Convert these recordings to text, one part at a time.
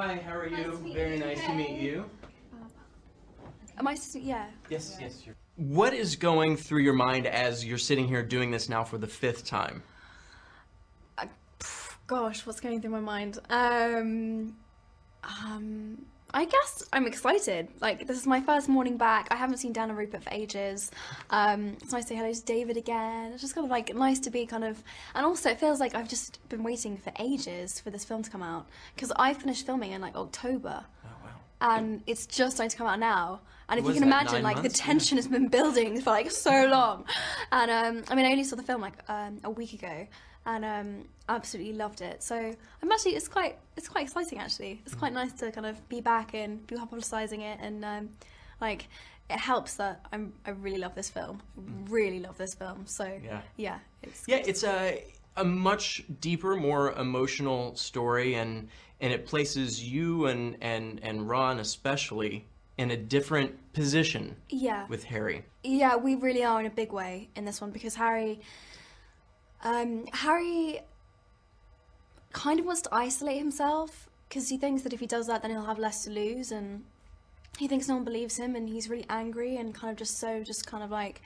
Hi, how are you? Very nice to meet you. Am I? Yeah. Yes, yes. What is going through your mind as you're sitting here doing this now for the 5th time? Gosh, what's going through my mind? I guess I'm excited. Like, this is my first morning back. I haven't seen Dan and Rupert for ages. It's nice to say hello to David again. It's just kind of like nice to be kind of, and also it feels like I've just been waiting for ages for this film to come out, because I finished filming in like October. Oh, wow. And it's just starting to come out now. And if Was you can that, imagine, 9 like, months? the tension has been building for like so long. And I mean, I only saw the film like a week ago, and absolutely loved it. So I'm actually, it's quite exciting actually. It's quite nice to kind of be back and be publicising it, and like, it helps that I really love this film. Really love this film. So yeah, it's a much deeper, more emotional story, and it places you and Ron especially in a different position with Harry. Yeah, we really are in a big way in this one, because Harry kind of wants to isolate himself, because he thinks that if he does that then he'll have less to lose, and he thinks no one believes him, and he's really angry and kind of just kind of like,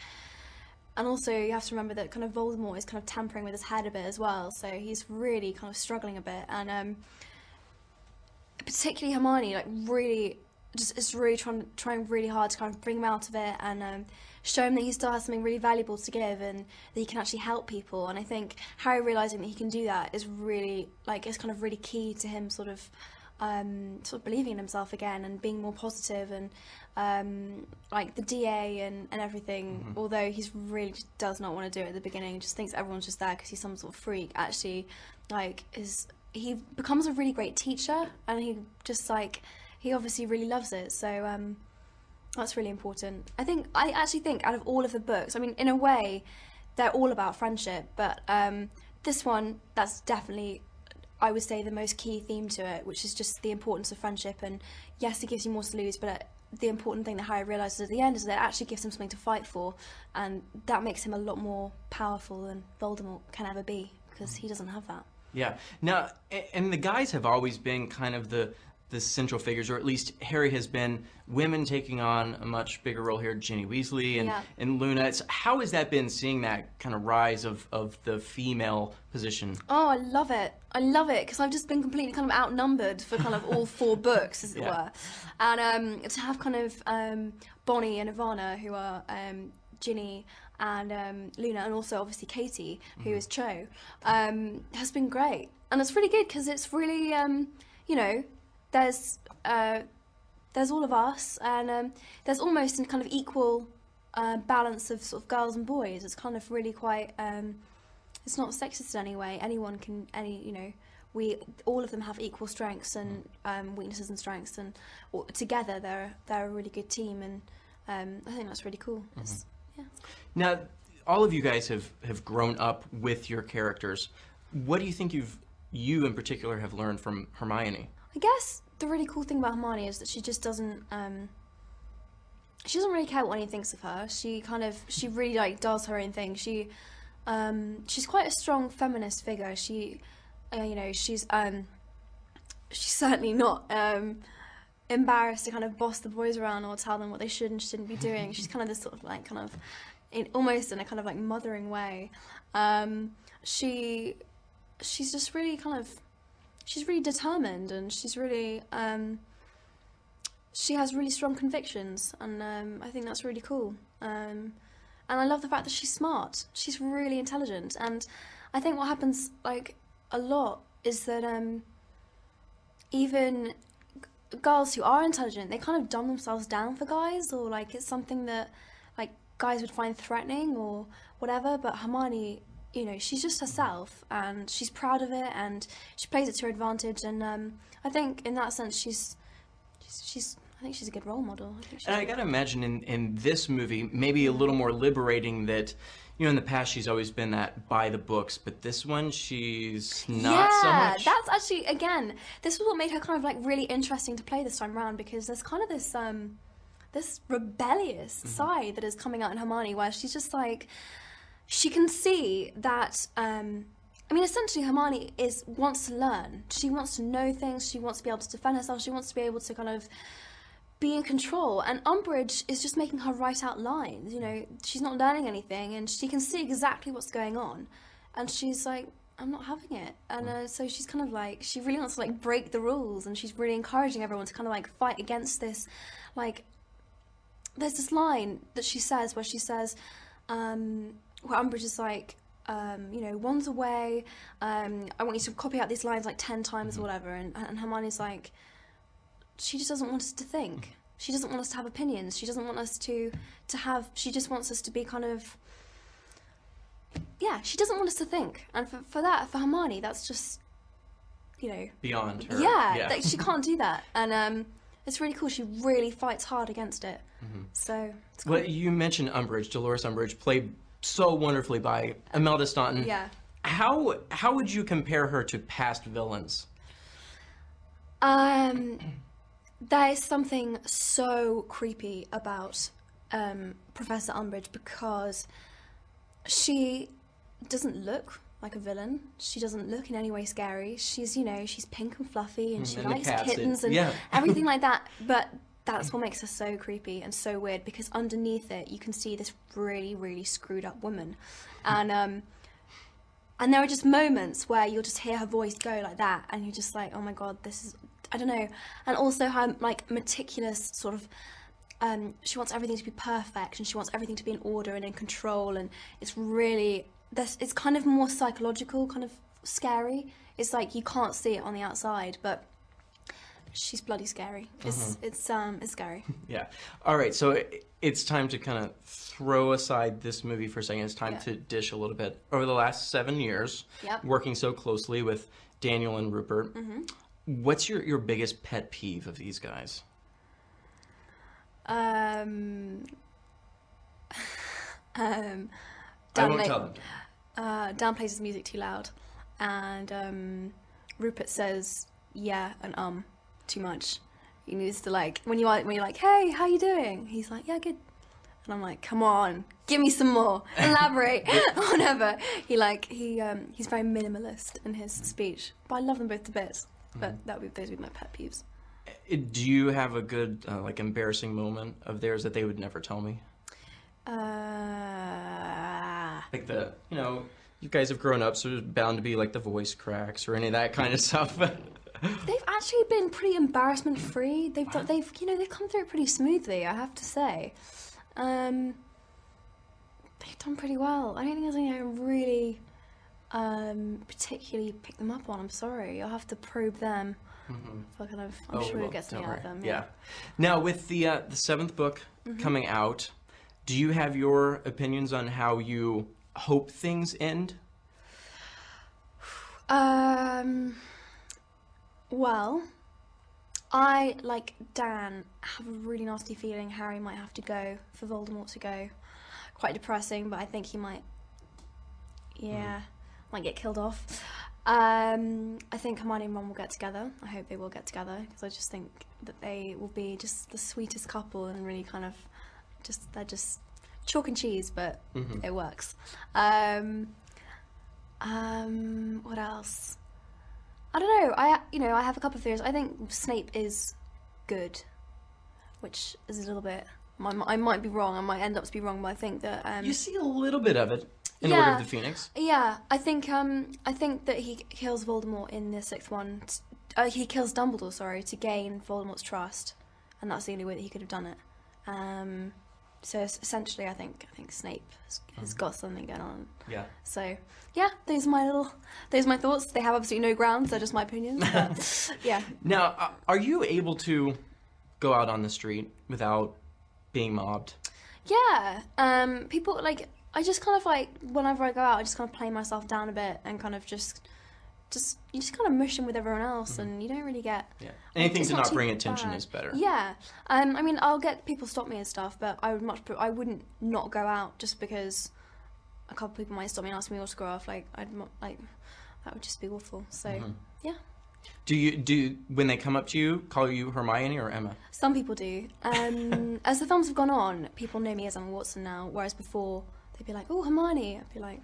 and also you have to remember that kind of Voldemort is kind of tampering with his head a bit as well, so he's really kind of struggling a bit, and particularly Hermione, like, really just is really trying really hard to kind of bring him out of it, and show him that he still has something really valuable to give, and that he can actually help people. And I think Harry realising that he can do that is really, like, it's kind of really key to him sort of believing in himself again and being more positive, and like the DA and everything, although he's really just does not want to do it at the beginning, just thinks everyone's just there because he's some sort of freak, actually, like, he becomes a really great teacher, and he just, like, he obviously really loves it, so that's really important. I actually think out of all of the books, I mean, in a way, they're all about friendship, but this one, that's definitely, I would say, the most key theme to it, which is just the importance of friendship. And yes, it gives you more to lose, but the important thing that Harry realises at the end is that it actually gives him something to fight for, and that makes him a lot more powerful than Voldemort can ever be, because he doesn't have that. Yeah. Now, and the guys have always been kind of the central figures, or at least Harry has been. Women taking on a much bigger role here, Ginny Weasley and Luna. How has that been, seeing that kind of rise of the female position? Oh, I love it. I love it, because I've just been completely kind of outnumbered for kind of all 4 books, as it were. And to have kind of Bonnie and Ivana, who are Ginny and Luna, and also obviously Katie, who is Cho, has been great. And it's really good, because it's really, you know, there's all of us, and there's almost a kind of equal balance of sort of girls and boys. It's kind of really quite, it's not sexist in any way. Anyone can, you know, all of them have equal strengths and weaknesses and strengths, and together they're a really good team, and I think that's really cool. Yeah. Now, all of you guys have grown up with your characters. What do you think you in particular have learned from Hermione? I guess the really cool thing about Hermione is that she just doesn't really care what anyone thinks of her. She really, like, does her own thing. She's quite a strong feminist figure. She, you know, she's certainly not embarrassed to kind of boss the boys around or tell them what they should and shouldn't be doing. She's kind of this sort of, like, kind of almost in a kind of like mothering way. She's just really kind of, she's really determined, and she's really, she has really strong convictions, and I think that's really cool. And I love the fact that she's smart. She's really intelligent, and I think what happens, like, a lot is that even girls who are intelligent, they kind of dumb themselves down for guys, or like it's something that like guys would find threatening or whatever, but Hermione, you know, she's just herself, and she's proud of it, and she plays it to her advantage, and I think in that sense I think she's a good role model. And I gotta imagine in this movie, maybe a little more liberating, that, you know, in the past she's always been that by the books, but this one she's not so much. Yeah, that's actually, again, this was what made her kind of like really interesting to play this time around, because there's kind of this this rebellious side that is coming out in Hermione, where she's just like, she can see that I mean, essentially, Hermione wants to learn. She wants to know things. She wants to be able to defend herself. She wants to be able to kind of be in control. And Umbridge is just making her write out lines. You know, she's not learning anything, and she can see exactly what's going on. And she's like, I'm not having it. And so she's kind of like, she really wants to like break the rules, and she's really encouraging everyone to kind of like fight against this. Like, there's this line that she says where she says, where Umbridge is like, you know, one's away, I want you to copy out these lines like 10 times or whatever, and Hermione's like, she just doesn't want us to think. She doesn't want us to have opinions. She doesn't want us to have, she just wants us to be kind of, yeah, she doesn't want us to think. And for Hermione, that's just, you know, beyond her. Yeah. Like, she can't do that. And it's really cool. She really fights hard against it. So, it's cool. Well, you mentioned Umbridge, Dolores Umbridge, played so wonderfully by Imelda Staunton. Yeah. How would you compare her to past villains? There is something so creepy about Professor Umbridge, because she doesn't look like a villain. She doesn't look in any way scary. She's, you know, she's pink and fluffy, and she likes kittens and everything like that. But that's what makes her so creepy and so weird, because underneath it you can see this really, really screwed up woman. And there are just moments where you'll just hear her voice go like that, and you're just like, oh my god, this is, I don't know. And also her like meticulous sort of, she wants everything to be perfect, and she wants everything to be in order and in control, and it's really, it's kind of more psychological, kind of scary. It's like you can't see it on the outside, but she's bloody scary. It's scary. Yeah. All right, so it's time to kind of throw aside this movie for a second. It's time to dish a little bit. Over the last 7 years, working so closely with Daniel and Rupert, what's your biggest pet peeve of these guys? I won't tell them. Dan plays his music too loud, and Rupert says yeah and too much. He needs to, like, when you're like, hey, how you doing? He's like, yeah, good. And I'm like, come on, give me some more, elaborate, whatever. He's very minimalist in his speech, but I love them both to bits. But those would be my pet peeves. Do you have a good like embarrassing moment of theirs that they would never tell me? Like you know, you guys have grown up, so there's bound to be like the voice cracks or any of that kind of stuff. They've actually been pretty embarrassment free. They've come through it pretty smoothly, I have to say. They've done pretty well. I don't think there's anything I really particularly pick them up on. I'm sorry. You'll have to probe them. For kind of, I'm sure you'll get something out of them. Yeah. Now, with the 7th book coming out, do you have your opinions on how you hope things end? Well, I, like Dan, have a really nasty feeling Harry might have to go, for Voldemort to go. Quite depressing, but I think he might, might get killed off. I think Hermione and Ron will get together. I hope they will get together, because I just think that they will be just the sweetest couple, and really kind of they're just chalk and cheese, but it works. What else? I don't know. I have a couple of theories. I think Snape is good, which is a little bit. I might be wrong. I might end up to be wrong, but I think that you see a little bit of it in Order of the Phoenix. Yeah, I think that he kills Voldemort in the 6th one. He kills Dumbledore, sorry, to gain Voldemort's trust, and that's the only way that he could have done it. So essentially, I think Snape has got something going on. Yeah. So yeah, those are my thoughts. They have absolutely no grounds. They're just my opinions. But, yeah. Now, are you able to go out on the street without being mobbed? Yeah. People like, I just kind of like, whenever I go out, I just kind of play myself down a bit and kind of just you just kind of mush in with everyone else, and you don't really get. Yeah. Anything to not bring attention is better. Yeah. I mean, I'll get people stop me and stuff, but I wouldn't not go out just because a couple people might stop me and ask me autograph. Like, that would just be awful. So yeah. Do when they come up to you, call you Hermione or Emma? Some people do. As the films have gone on, people know me as Emma Watson now, whereas before they'd be like, "Oh, Hermione." I'd be like,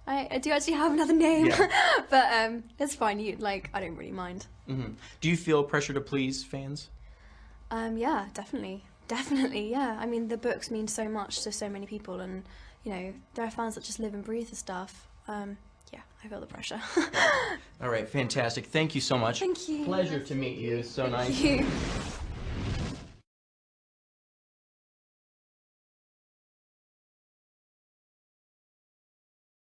I do actually have another name, Yeah. but it's fine. I don't really mind. Mm-hmm. Do you feel pressure to please fans? Yeah, definitely, yeah. I mean, the books mean so much to so many people, and there are fans that just live and breathe the stuff. Yeah, I feel the pressure. All right, fantastic. Thank you so much. Thank you. Pleasure to meet you. So nice. Thank you.